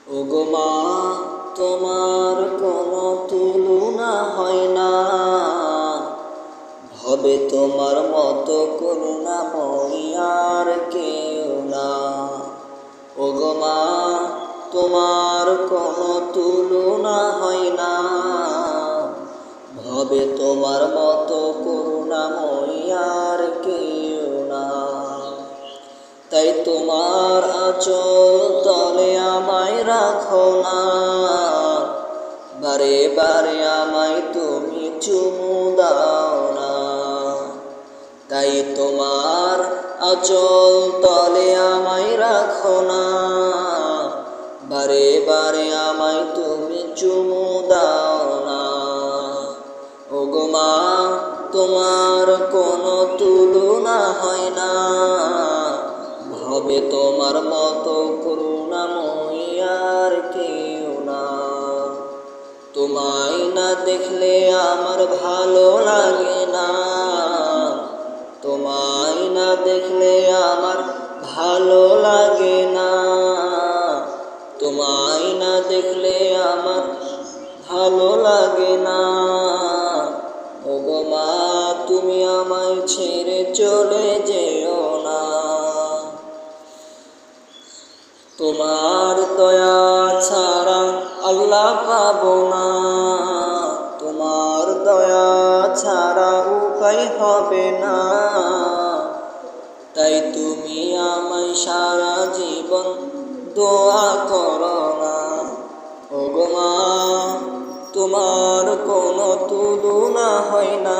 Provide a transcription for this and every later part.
ওগো মা, তোমার কোনো তুলনা হয় না, হবে তোমার মতো করুণাময়ী আর কেউ না। ওগো মা, তোমার কোনো তুলনা হয় না, হবে তোমার মতো করুণাময়ী আর কেউ না। তাই তোমার আঁচল তলে আমায় রাখো না, বারে বারে আমায় তুমি চুমু দাও না। তাই তোমার আঁচল তলে আমায় রাখো না, বারে বারে আমায় তুমি চুমু দাও না। ওগো মা, তোমার কোনো তুলনা হয় না, হবে তোমার মতো করুণাময়ী আর কেউ না। তোমায় না দেখলে আমার ভালো লাগে না, তোমায় না দেখলে আমার ভালো লাগে না, তোমায় না দেখলে আমার ভালো লাগে না। ওগো মা, তুমি আমায় ছেড়ে চলে যেও না। তোমার দয়া ছাড়া আল্লাহ পাবো না, তোমার দয়া ছাড়া উপায় হবে না। তাই তুমি আমায় সারা জীবন দোয়া করো না। ওগো মা, তোমার কোনো তুলনা হয় না,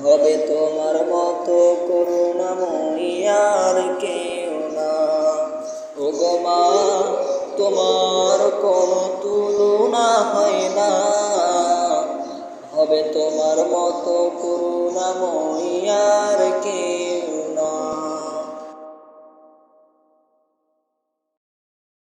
হবে তোমার মতো করুণাময়ী আর কেউ না। ওগো মা, তোমার কোনো তুলনা হয় না, হবে তোমার মতো করুণাময়ী আর কেউ